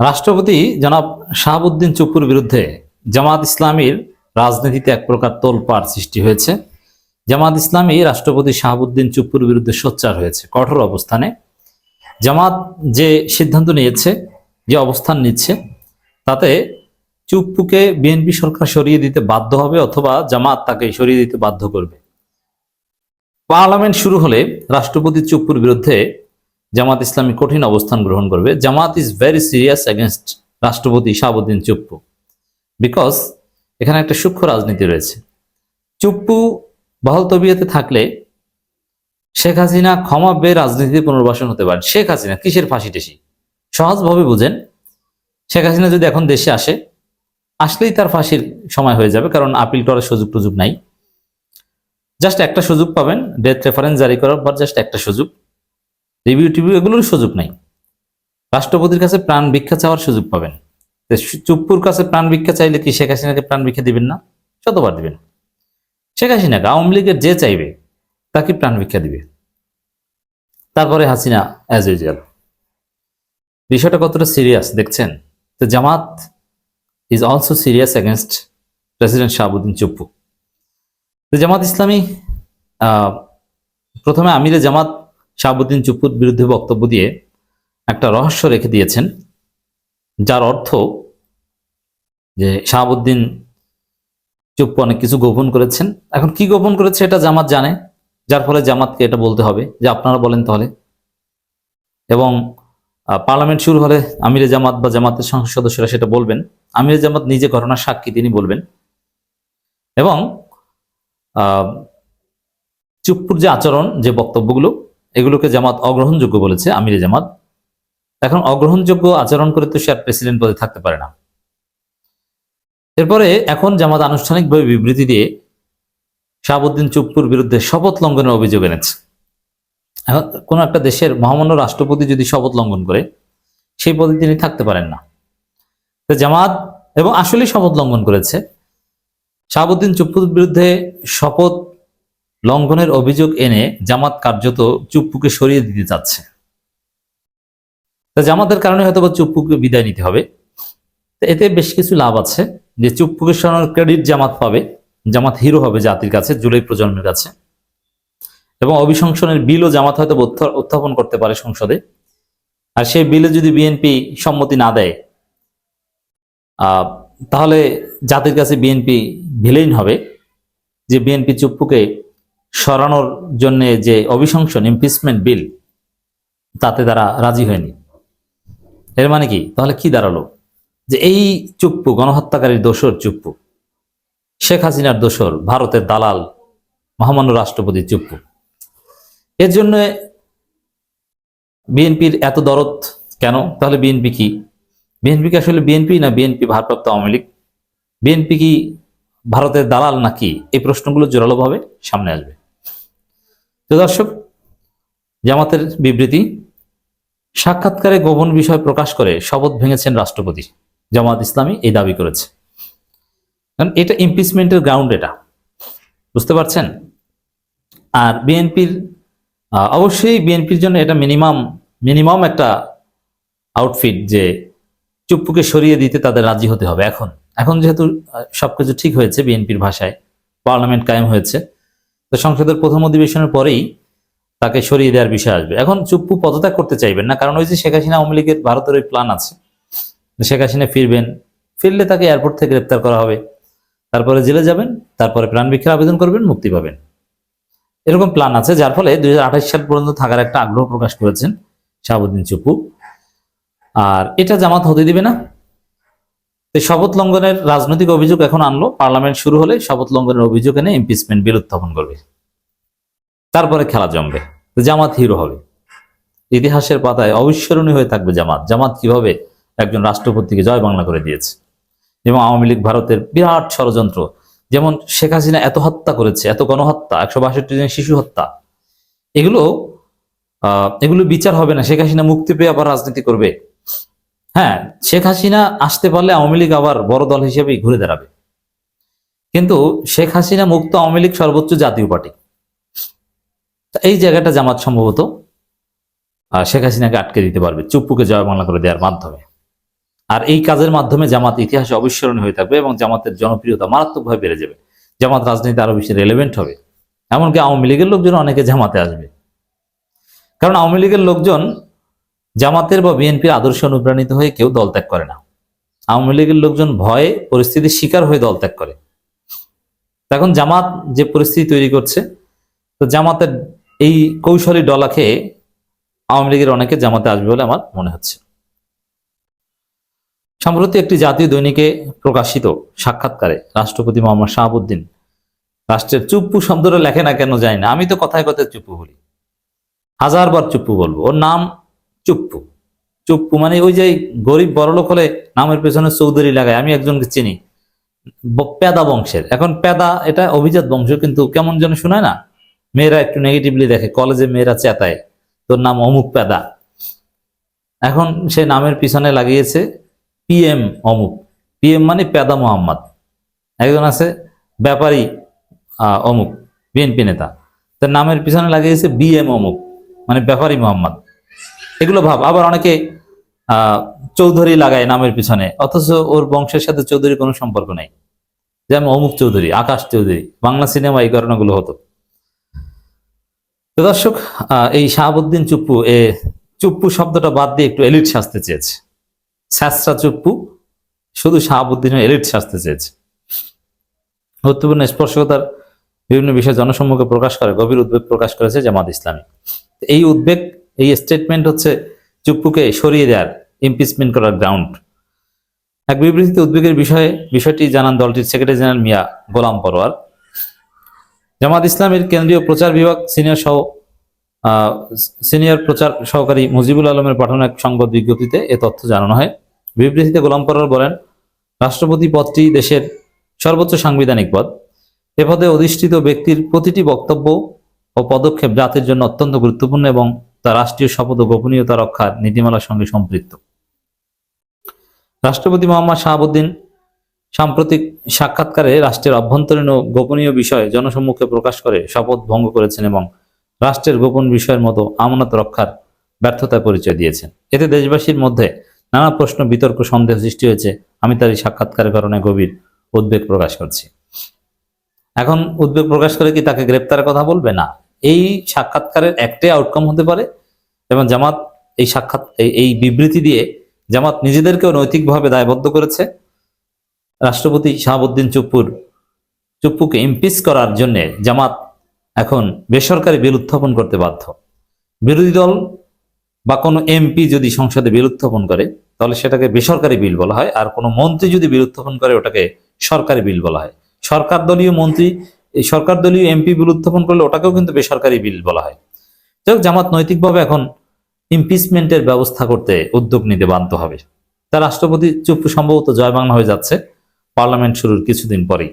রাষ্ট্রপতি জনাব শাহাবুদ্দিন চুপ্পুর বিরুদ্ধে জামাত ইসলামীর রাজনীতিতে এক প্রকার তোলপাড় সৃষ্টি হয়েছে। জামাত ইসলামী রাষ্ট্রপতি শাহাবুদ্দিন চুপ্পুর বিরুদ্ধে সোচ্চার হয়েছে কঠোর অবস্থানে। জামাত যে সিদ্ধান্ত নিয়েছে, যে অবস্থান নিচ্ছে, তাতে চুপ্পুকে বিএনপি সরকার সরিয়ে দিতে বাধ্য হবে অথবা জামাত তাকে সরিয়ে দিতে বাধ্য করবে। পার্লামেন্ট শুরু হলে রাষ্ট্রপতি চুপ্পুর বিরুদ্ধে জামাত ইসলামী কঠিন অবস্থান গ্রহণ করবে। জামাত ইজ ভেরি সিরিয়াস এগেনস্ট রাষ্ট্রপতি শাহাবুদ্দিন চুপ্পু, বিকজ এখানে একটা সূক্ষ্ম রাজনীতি রয়েছে। চুপ্পু বহাল তবিয়তে থাকলে শেখ হাসিনা ক্ষমা পেয়ে রাজনীতিতে পুনর্বাসন হতে পারে। শেখ হাসিনা কিসের ফাঁসি টেসি? সহজভাবে বুঝেন, শেখ হাসিনা যদি এখন দেশে আসলেই তার ফাঁসির সময় হয়ে যাবে, কারণ আপিল করার সুযোগ নাই। জাস্ট একটা সুযোগ পাবেন, ডেথ রেফারেন্স জারি করার পর জাস্ট একটা সুযোগ। রিভিউ টিভিউ এগুলোর সুযোগ নাই। রাষ্ট্রপতির কাছে প্রাণ ভিক্ষা চাওয়ার সুযোগ পাবেন। চুপ্পুর কাছে প্রাণ ভিক্ষা চাইলে কি শেখ হাসিনাকে প্রাণ ভিক্ষা দিবেন না? শতবার দিবেন। শেখ হাসিনাকে আওয়ামী লীগের যে চাইবে তাকে প্রাণ ভিক্ষা দিবে, তারপরে হাসিনা অ্যাজ ইউজুয়াল। বিষয়টা কতটা সিরিয়াস দেখছেন? তো Jamaat is also serious against president Shahabuddin Chuppu. তো জামাত ইসলামী প্রথমে আমিরে জামাত শাহাবুদ্দিন চুপ্পুর বিরুদ্ধে বক্তব্য দিয়ে একটা রহস্য রেখে দিয়েছেন, যার অর্থ যে শাহাবুদ্দিন চুপ্পু অনেক কিছু গোপন করেছেন। এখন কি গোপন করেছে এটা জামাত জানে, যার ফলে জামাতকে এটা বলতে হবে যে আপনারা বলেন তাহলে। এবং পার্লামেন্ট শুরু হলে আমিরে জামাত বা জামাতের সংসদ সদস্যরা সেটা বলবেন। আমিরে জামাত নিজে ঘটনার সাক্ষী, তিনি বলবেন। এবং চুপ্পুর যে আচরণ, যে বক্তব্যগুলো, এগুলোকে জামাত অগ্রহণযোগ্য বলেছে আমিরে জামাত। এখন অগ্রহণযোগ্য আচরণ করে তো সে আর প্রেসিডেন্ট পদে থাকতে পারে না। এরপরে এখন জামাত আনুষ্ঠানিকভাবে বিবৃতি দিয়ে শাহাবুদ্দিন চুপ্পুর বিরুদ্ধে শপথ লঙ্ঘনের অভিযোগ এনেছে। এখন কোন একটা দেশের মহামান্য রাষ্ট্রপতি যদি শপথ লঙ্ঘন করে, সেই পদে তিনি থাকতে পারেন না। তো জামাত এবং আসলেই শপথ লঙ্ঘন করেছে। শাহাবুদ্দিন চুপ্পুর বিরুদ্ধে শপথ লঙ্ঘনের অভিযোগ এনে জামাত কার্যত চুপ্পুকে সরিয়ে দিতে চাচ্ছে। জামাতের কারণে হয়তো বা চুপ্পুকে বিদায় নিতে হবে। এতে বেশ কিছু লাভ আছে, যে চুপ্পুকে সরানোর ক্রেডিট জামাত পাবে, জামাত হিরো হবে জাতির কাছে, জুলাই প্রজন্মের কাছে। এবং অভিশংসনের বিলও জামাত হয়তো উত্থাপন করতে পারে সংসদে। আর সেই বিলে যদি বিএনপি সম্মতি না দেয়, তাহলে জাতির কাছে বিএনপি ভিলেইন হবে, যে বিএনপি চুপ্পুকে সরানোর জন্য যে অভিশংসন ইমপিচমেন্ট বিল, তাতে তারা রাজি হয়নি। এর মানে কি? তাহলে কি দাঁড়ালো? যে এই চুপ্পু গণহত্যাকারীর দোসর, চুপ্পু শেখ হাসিনার দোসর, ভারতের দালাল মহামান্য রাষ্ট্রপতি চুপ্পু। এর জন্য বিএনপির এত দরদ কেন? তাহলে বিএনপি কি? বিএনপি কি আসলে বিএনপি, না বিএনপি ভারপ্রাপ্ত আওয়ামী লীগ? বিএনপি কি ভারতের দালাল নাকি? এই প্রশ্নগুলো জোরালোভাবে সামনে আসবে। তো দর্শক, জামাতের বিবৃতি, সাক্ষাৎকারে গোপন বিষয় প্রকাশ করে শপথ ভেঙেছেন রাষ্ট্রপতি। জামাত ইসলামী এই দাবি করেছে। কারণ এটা ইমপিচমেন্টের গ্রাউন্ড, এটা বুঝতে পারছেন। আর বিএনপির অবশ্যই বিএনপির জন্য এটা মিনিমাম একটা আউটফিট, যে চুপ্পুকে সরিয়ে দিতে তাদের রাজি হতে হবে। এখন যেহেতু সবকিছু ঠিক হয়েছে, বিএনপির ভাষায় পার্লামেন্ট কায়েম হয়েছে, তো সংসদের প্রথম অধিবেশনের পরেই তাকে সরিয়ে দেওয়ার বিষয় আসবে। এখন চুপ্পু পদত্যাগ করতে চাইবেন না, কারণ ওই যে শেখ হাসিনা আওয়ামী লীগের ভারতের ওই প্ল্যান আছে, শেখ হাসিনা ফিরলে তাকে এয়ারপোর্ট থেকে গ্রেপ্তার করা হবে, তারপরে জেলে যাবেন, তারপরে প্রাণ ভিক্ষার আবেদন করবেন, মুক্তি পাবেন। এরকম প্ল্যান আছে, যার ফলে 2028 সাল পর্যন্ত থাকার একটা আগ্রহ প্রকাশ করেছেন শাহাবুদ্দিন চুপ্পু। আর এটা জামাত হতে দিবে না। শপথ লঙ্ঘনের রাজনৈতিক অভিযোগ এখন আনলো, পার্লামেন্ট শুরু হলে শপথ লঙ্ঘনের অভিযোগ এনে ইমপিচমেন্ট বিল উত্থাপন করবে, তারপরে খেলা জমবে, জামাত হিরো হবে। ইতিহাসের পাতায় অবিস্মরণীয় হয়ে থাকবে জামাত কিভাবে একজন রাষ্ট্রপতিকে জয় বাংলা করে দিয়েছে। এবং আওয়ামী লীগ ভারতের বিরাট ষড়যন্ত্র, যেমন শেখ হাসিনা এত হত্যা করেছে, এত গণহত্যা, 162 জন শিশু হত্যা, এগুলো বিচার হবে না। শেখ হাসিনা মুক্তি পেয়ে আবার রাজনীতি করবে। হ্যাঁ, শেখ হাসিনা আসতে পারলে আওয়ামী লীগ আবার বড় দল হিসেবেই ঘুরে দাঁড়াবে। কিন্তু শেখ হাসিনা মুক্ত আওয়ামী লীগ সর্বোচ্চ জাতীয় পার্টি। এই জায়গাটা জামাত সম্ভবত শেখ হাসিনাকে আটকে দিতে পারবে চুপ্পুকে জয় বাংলা করে দেওয়ার মাধ্যমে। আর এই কাজের মাধ্যমে জামাত ইতিহাসে অবিস্মরণীয় হয়ে থাকবে এবং জামাতের জনপ্রিয়তা মারাত্মকভাবে বেড়ে যাবে। জামাত রাজনীতি আরো বেশি রেলেভেন্ট হবে। এমনকি আওয়ামী লীগের লোকজন অনেকে জামাতে আসবে, কারণ আওয়ামী লীগের লোকজন জামাতের বা বিএনপির আদর্শে অনুপ্রাণিত হয়ে কেউ দল ত্যাগ করে না। আওয়ামী লীগের লোকজন ভয়ে পরিস্থিতির শিকার হয়ে দল ত্যাগ করে। এখন জামাত যে পরিস্থিতি তৈরি করছে, তো জামাতের এই কৌশলী ডলা খেয়ে আওয়ামী লীগের অনেকে জামাতে আসবে বলে আমার মনে হচ্ছে। সম্প্রতি একটি জাতীয় দৈনিকে প্রকাশিত সাক্ষাৎকারে রাষ্ট্রপতি মোহাম্মদ শাহাবুদ্দিন রাষ্ট্রের চুপ্পু শব্দটা লেখে না কেন জানি না, আমি তো কথায় কথায় চুপ্পু বলি, হাজারবার চুপ্পু বলবো। ওর নাম চুপ্পু। চুপ্পু মানে ওই যে গরিব বড়লোক হলে নামের পেছনে চৌধুরী লাগায়। আমি একজনকে চিনি, পেদা বংশের। এখন পেদা এটা অভিজাত বংশ, কিন্তু কেমন যেন শোনায় না, মেয়েরা একটু নেগেটিভলি দেখে, কলেজে মেয়েরা চেতায় তোর নাম অমুক পেদা। এখন সে নামের পিছনে লাগিয়েছে পিএম অমুক। পিএম মানে পেদা মোহাম্মদ। একজন আছে ব্যাপারী অমুক, বিএনপি নেতা, তার নামের পিছনে লাগিয়েছে বিএম অমুক, মানে ব্যাপারী মোহাম্মদ। এগুলো ভাব। আবার অনেকে চৌধুরী লাগায় নামের পিছনে, অথচ ওর বংশের সাথে চৌধুরী কোনো সম্পর্ক নাই। যেমন অমুক চৌধুরী, আকাশ চৌধুরী, বাংলা সিনেমা এই ঘটনাগুলো হতো। তো দর্শক, এই শাহাবুদ্দিন চুপ্পু চুপ্পু শব্দটা বাদ দিয়ে একটু এলিট সাজতে চেয়েছে। স্যাসরা চুপ্পু শুধু শাহাবুদ্দিন এলিট সাজতে চেয়েছে। গুরুত্বপূর্ণ স্পর্শকতার বিভিন্ন বিষয় জনসম্মুখে প্রকাশ করে গভীর উদ্বেগ প্রকাশ করেছে জামাত ইসলামী। এই উদ্বেগ, এই স্টেটমেন্ট হচ্ছে চুপ্পুকে সরিয়ে দেওয়ার, ইমপিচমেন্ট করার গ্রাউন্ড। এক বিবৃতিতে উদ্বেগের বিষয়টি জানান দলটির সেক্রেটারি জেনারেল মিয়া গোলাম পরোয়ার। জামাত ইসলামের কেন্দ্রীয় প্রচার বিভাগ সিনিয়র প্রচার সহকারী মুজিবুল আলমের পাঠানো এক সংবাদ বিজ্ঞপ্তিতে এ তথ্য জানানো হয়। বিবৃতিতে গোলাম পরোয়ার বলেন, রাষ্ট্রপতি পদটি দেশের সর্বোচ্চ সাংবিধানিক পদ। এ পদে অধিষ্ঠিত ব্যক্তির প্রতিটি বক্তব্য ও পদক্ষেপ জাতির জন্য অত্যন্ত গুরুত্বপূর্ণ এবং তা রাষ্ট্রীয় শপথ ও গোপনীয়তা রক্ষার নীতিমালার সঙ্গে সম্পৃক্ত। রাষ্ট্রপতি মোহাম্মদ শাহাবুদ্দিন সাম্প্রতিক সাক্ষাৎকারে রাষ্ট্রের অভ্যন্তরীণ ও গোপনীয় বিষয় জনসম্মুখে প্রকাশ করে শপথ ভঙ্গ করেছেন এবং রাষ্ট্রের গোপন বিষয়ের মতো আমানত রক্ষার ব্যর্থতার পরিচয় দিয়েছেন। এতে দেশবাসীর মধ্যে নানা প্রশ্ন, বিতর্ক, সন্দেহ সৃষ্টি হয়েছে। আমি তার এই সাক্ষাৎকারের কারণে গভীর উদ্বেগ প্রকাশ করছি। এখন উদ্বেগ প্রকাশ করে কি তাকে গ্রেপ্তারের কথা বলবে? না, এই সাক্ষাৎকারের একটাই আউটকাম হতে পারে, এবং জামাত এই বিবৃতি দিয়ে জামাত নিজেদেরকেও নৈতিকভাবে দায়বদ্ধ করেছে। রাষ্ট্রপতি শাহাবুদ্দিন চুপ্পুকে ইমপিচ করার জন্য জামাত এখন বেসরকারি বিল উত্থাপন করতে বাধ্য। বিরোধী দল বা কোনো এমপি যদি সংসদে বিল উত্থাপন করে তাহলে সেটাকে বেসরকারি বিল বলা হয়, আর কোনো মন্ত্রী যদি বিল উত্থাপন করে ওটাকে সরকারি বিল বলা হয়। সরকার দলীয় এমপি বিল উত্থাপন করলে ওটাকেও কিন্তু বেসরকারি বিল বলা হয়। যাই হোক, জামাত নৈতিকভাবে এখন ইমপিচমেন্টের ব্যবস্থা করতে উদ্যোগ নিতে বাধ্য হবে। তা রাষ্ট্রপতি চুপ্পু সম্ভবত জয় বাংলা হয়ে যাচ্ছে পার্লামেন্ট শুরুর কিছুদিন পরেই।